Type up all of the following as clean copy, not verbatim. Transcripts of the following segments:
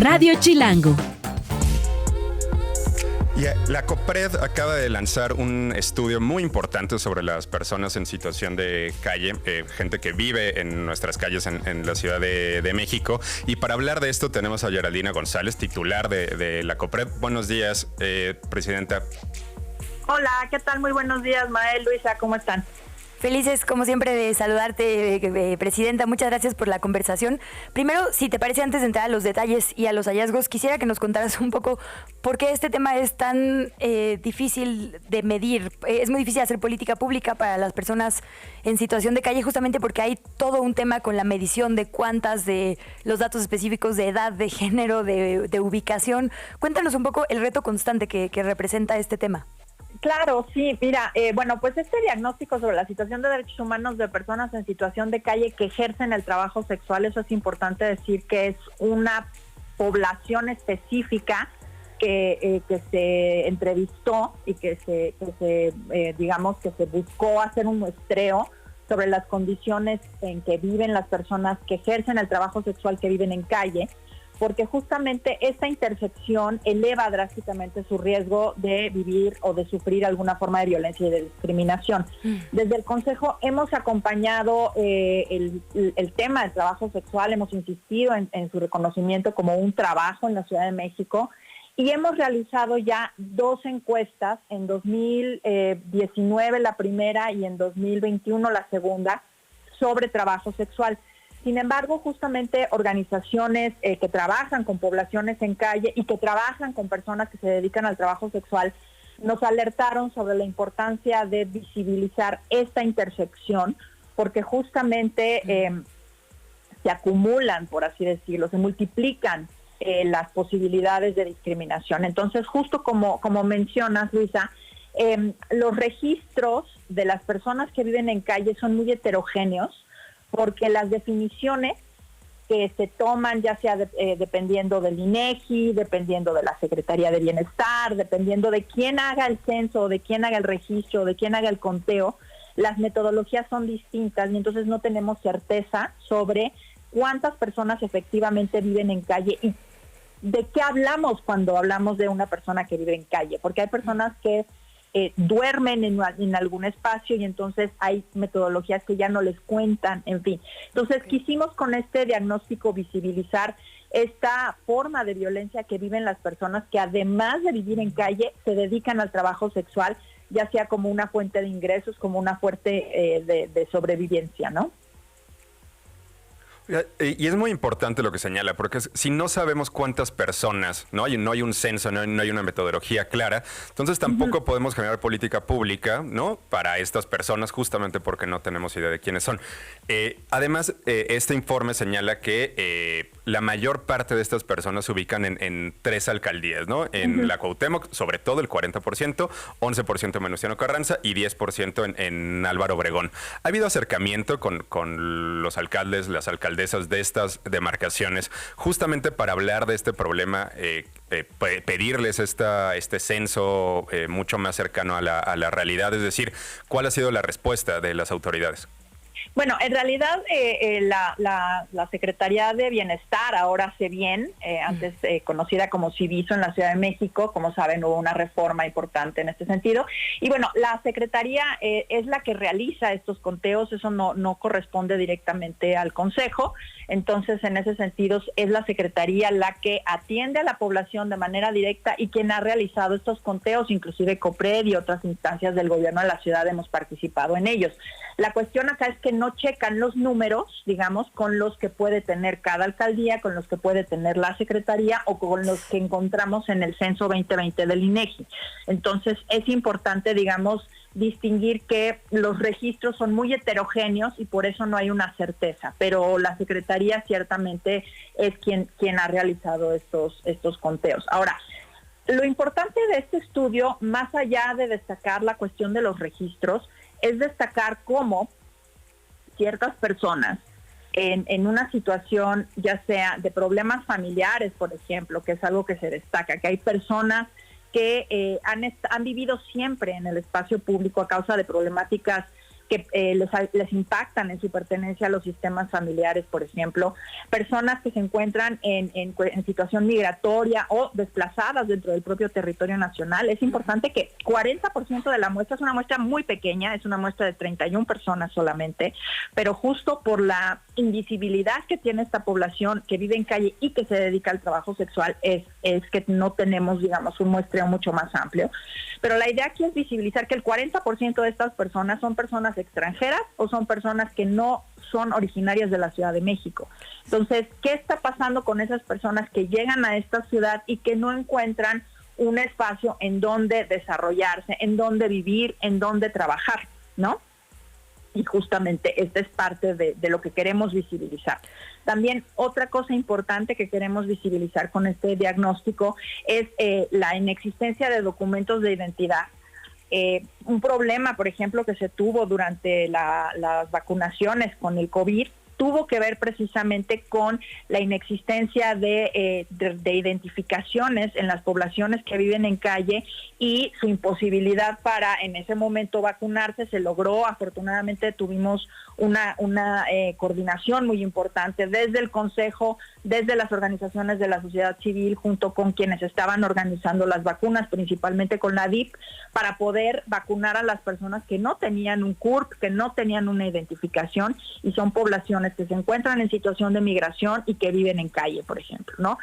Radio Chilango. Y la COPRED acaba de lanzar un estudio muy importante sobre las personas en situación de calle, gente que vive en nuestras calles en la Ciudad de México. Y para hablar de esto tenemos a Geraldina González, titular de la COPRED. Buenos días, presidenta. Hola, ¿qué tal? Muy buenos días, Mael, Luisa, ¿cómo están? Felices, como siempre, de saludarte, presidenta. Muchas gracias por la conversación. Primero, si te parece, antes de entrar a los detalles y a los hallazgos, quisiera que nos contaras un poco por qué este tema es tan difícil de medir. Es muy difícil hacer política pública para las personas en situación de calle, justamente porque hay todo un tema con la medición de cuántas, de los datos específicos de edad, de género, de ubicación. Cuéntanos un poco el reto constante que representa este tema. Claro, sí, mira, pues este diagnóstico sobre la situación de derechos humanos de personas en situación de calle que ejercen el trabajo sexual, eso es importante decir que es una población específica que se entrevistó y que se buscó hacer un muestreo sobre las condiciones en que viven las personas que ejercen el trabajo sexual que viven en calle, porque justamente esta intersección eleva drásticamente su riesgo de vivir o de sufrir alguna forma de violencia y de discriminación. Desde el Consejo hemos acompañado el tema del trabajo sexual, hemos insistido en su reconocimiento como un trabajo en la Ciudad de México y hemos realizado ya 2 encuestas, en 2019 la primera y en 2021 la segunda, sobre trabajo sexual. Sin embargo, justamente organizaciones que trabajan con poblaciones en calle y que trabajan con personas que se dedican al trabajo sexual nos alertaron sobre la importancia de visibilizar esta intersección, porque justamente se acumulan, por así decirlo, se multiplican las posibilidades de discriminación. Entonces, justo como mencionas, Luisa, los registros de las personas que viven en calle son muy heterogéneos, porque las definiciones que se toman, ya sea dependiendo del INEGI, dependiendo de la Secretaría de Bienestar, dependiendo de quién haga el censo, de quién haga el registro, de quién haga el conteo, las metodologías son distintas y entonces no tenemos certeza sobre cuántas personas efectivamente viven en calle y de qué hablamos cuando hablamos de una persona que vive en calle, porque hay personas que duermen en algún espacio y entonces hay metodologías que ya no les cuentan, en fin. Entonces quisimos con este diagnóstico visibilizar esta forma de violencia que viven las personas que además de vivir en calle se dedican al trabajo sexual, ya sea como una fuente de ingresos, como una fuente de sobrevivencia, ¿no? Y es muy importante lo que señala, porque si no sabemos cuántas personas, no hay un censo, no hay una metodología clara, entonces tampoco podemos generar política pública, ¿no?, para estas personas, justamente porque no tenemos idea de quiénes son. Además, este informe señala que la mayor parte de estas personas se ubican en 3 alcaldías, ¿no? En la Cuauhtémoc, sobre todo el 40%, 11% en Venustiano Carranza y 10% en Álvaro Obregón. ¿Ha habido acercamiento con los alcaldes, las alcaldesas de estas demarcaciones, justamente para hablar de este problema, pedirles este censo mucho más cercano a la realidad? Es decir, ¿cuál ha sido la respuesta de las autoridades? Bueno, en realidad la Secretaría de Bienestar, ahora CEBIEN, antes conocida como CIVISO en la Ciudad de México, como saben, hubo una reforma importante en este sentido. Y bueno, la Secretaría es la que realiza estos conteos, eso no corresponde directamente al Consejo. Entonces, en ese sentido, es la Secretaría la que atiende a la población de manera directa y quien ha realizado estos conteos, inclusive COPRED y otras instancias del gobierno de la ciudad hemos participado en ellos. La cuestión acá es que no checan los números, digamos, con los que puede tener cada alcaldía, con los que puede tener la Secretaría o con los que encontramos en el Censo 2020 del INEGI. Entonces, es importante, digamos, distinguir que los registros son muy heterogéneos y por eso no hay una certeza, pero la Secretaría ciertamente es quien ha realizado estos conteos. Ahora, lo importante de este estudio, más allá de destacar la cuestión de los registros, es destacar cómo ciertas personas en una situación ya sea de problemas familiares, por ejemplo, que es algo que se destaca, que hay personas que han vivido siempre en el espacio público a causa de problemáticas que les impactan en su pertenencia a los sistemas familiares, por ejemplo, personas que se encuentran en situación migratoria o desplazadas dentro del propio territorio nacional. Es importante que 40% de la muestra es una muestra muy pequeña, es una muestra de 31 personas solamente, pero justo por la invisibilidad que tiene esta población que vive en calle y que se dedica al trabajo sexual es que no tenemos, digamos, un muestreo mucho más amplio. Pero la idea aquí es visibilizar que el 40% de estas personas son personas extranjeras o son personas que no son originarias de la Ciudad de México. Entonces, ¿qué está pasando con esas personas que llegan a esta ciudad y que no encuentran un espacio en donde desarrollarse, en donde vivir, en donde trabajar, ¿no? Y justamente esta es parte de lo que queremos visibilizar. También otra cosa importante que queremos visibilizar con este diagnóstico es la inexistencia de documentos de identidad. Un problema, por ejemplo, que se tuvo durante las vacunaciones con el COVID tuvo que ver precisamente con la inexistencia de identificaciones en las poblaciones que viven en calle y su imposibilidad para en ese momento vacunarse. Se logró, afortunadamente tuvimos una coordinación muy importante desde el Consejo, desde las organizaciones de la sociedad civil, junto con quienes estaban organizando las vacunas, principalmente con la DIP, para poder vacunar a las personas que no tenían un CURP, que no tenían una identificación, y son poblaciones que se encuentran en situación de migración y que viven en calle, por ejemplo, ¿no?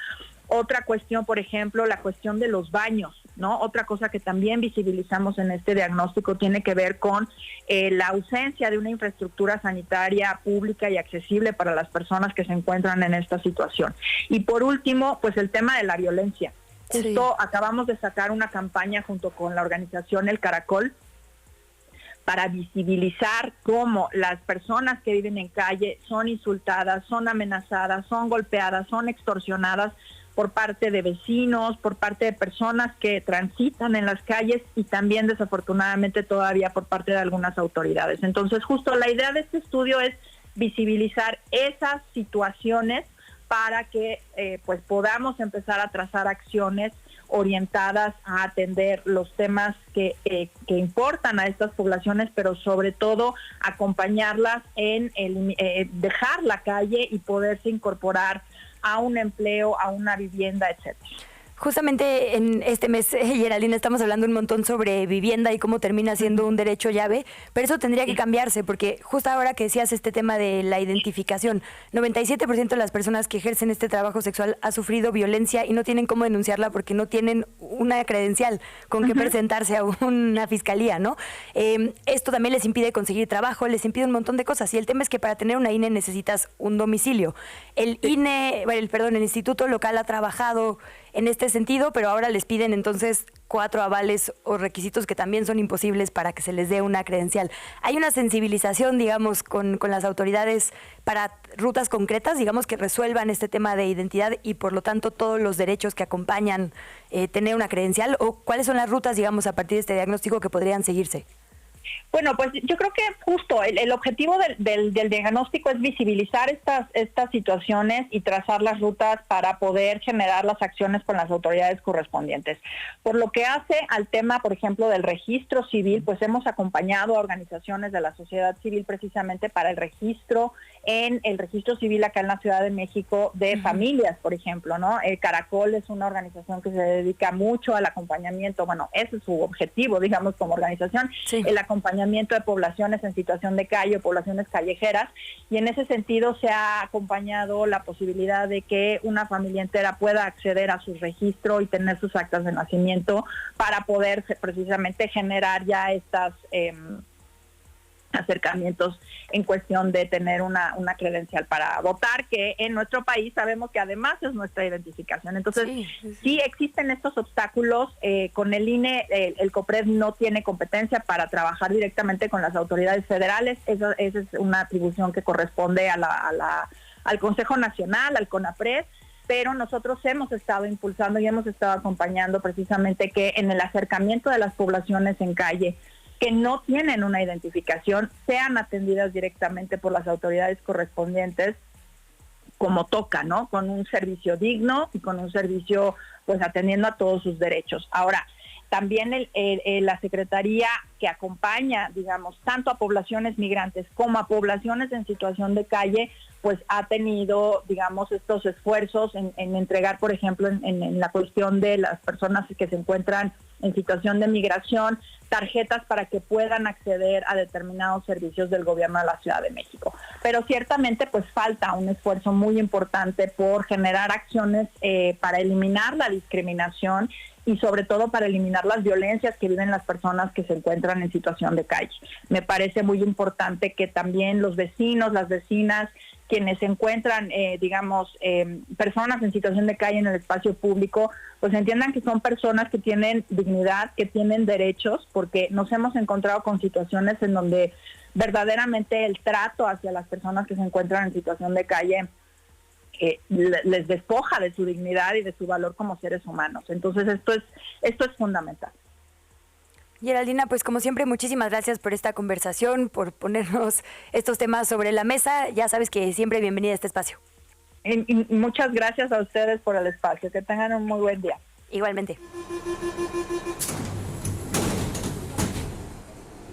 Otra cuestión, por ejemplo, la cuestión de los baños, ¿no? Otra cosa que también visibilizamos en este diagnóstico tiene que ver con la ausencia de una infraestructura sanitaria pública y accesible para las personas que se encuentran en esta situación. Y por último, pues el tema de la violencia. Justo acabamos de sacar una campaña junto con la organización El Caracol para visibilizar cómo las personas que viven en calle son insultadas, son amenazadas, son golpeadas, son extorsionadas por parte de vecinos, por parte de personas que transitan en las calles y también desafortunadamente todavía por parte de algunas autoridades. Entonces, justo la idea de este estudio es visibilizar esas situaciones para que pues podamos empezar a trazar acciones orientadas a atender los temas que importan a estas poblaciones, pero sobre todo acompañarlas en dejar la calle y poderse incorporar a un empleo, a una vivienda, etcétera. Justamente en este mes, Geraldine, estamos hablando un montón sobre vivienda y cómo termina siendo un derecho llave, pero eso tendría que cambiarse, porque justo ahora que decías este tema de la identificación, 97% de las personas que ejercen este trabajo sexual ha sufrido violencia y no tienen cómo denunciarla porque no tienen una credencial con que presentarse a una fiscalía, ¿no? Esto también les impide conseguir trabajo, les impide un montón de cosas, y el tema es que para tener una INE necesitas un domicilio. El Instituto Local ha trabajado en este sentido, pero ahora les piden entonces 4 avales o requisitos que también son imposibles para que se les dé una credencial. ¿Hay una sensibilización, digamos, con las autoridades para rutas concretas, digamos, que resuelvan este tema de identidad y por lo tanto todos los derechos que acompañan tener una credencial? ¿O cuáles son las rutas, digamos, a partir de este diagnóstico que podrían seguirse? Bueno, pues yo creo que justo el objetivo del diagnóstico es visibilizar estas situaciones y trazar las rutas para poder generar las acciones con las autoridades correspondientes. Por lo que hace al tema, por ejemplo, del registro civil, pues hemos acompañado a organizaciones de la sociedad civil precisamente para el registro civil acá en la Ciudad de México de familias, por ejemplo, ¿no? El Caracol es una organización que se dedica mucho al acompañamiento, bueno, ese es su objetivo, digamos, como organización, el acompañamiento de poblaciones en situación de calle, poblaciones callejeras, y en ese sentido se ha acompañado la posibilidad de que una familia entera pueda acceder a su registro y tener sus actas de nacimiento para poder precisamente generar ya estas acercamientos en cuestión de tener una credencial para votar, que en nuestro país sabemos que además es nuestra identificación. Entonces, sí existen estos obstáculos. Con el INE, el COPRED no tiene competencia para trabajar directamente con las autoridades federales. Esa es una atribución que corresponde al Consejo Nacional, al CONAPRED, pero nosotros hemos estado impulsando y hemos estado acompañando precisamente que en el acercamiento de las poblaciones en calle que no tienen una identificación sean atendidas directamente por las autoridades correspondientes como toca, ¿no? Con un servicio digno y con un servicio, pues, atendiendo a todos sus derechos. Ahora, También la Secretaría que acompaña, digamos, tanto a poblaciones migrantes como a poblaciones en situación de calle, pues ha tenido, digamos, estos esfuerzos en entregar, por ejemplo, en la cuestión de las personas que se encuentran en situación de migración, tarjetas para que puedan acceder a determinados servicios del gobierno de la Ciudad de México. Pero ciertamente pues falta un esfuerzo muy importante por generar acciones para eliminar la discriminación y sobre todo para eliminar las violencias que viven las personas que se encuentran en situación de calle. Me parece muy importante que también los vecinos, las vecinas, quienes se encuentran, personas en situación de calle en el espacio público, pues entiendan que son personas que tienen dignidad, que tienen derechos, porque nos hemos encontrado con situaciones en donde verdaderamente el trato hacia las personas que se encuentran en situación de calle les despoja de su dignidad y de su valor como seres humanos. Entonces esto es fundamental. Geraldina, pues como siempre, muchísimas gracias por esta conversación, por ponernos estos temas sobre la mesa. Ya sabes que siempre bienvenida a este espacio. Y muchas gracias a ustedes por el espacio. Que tengan un muy buen día. Igualmente.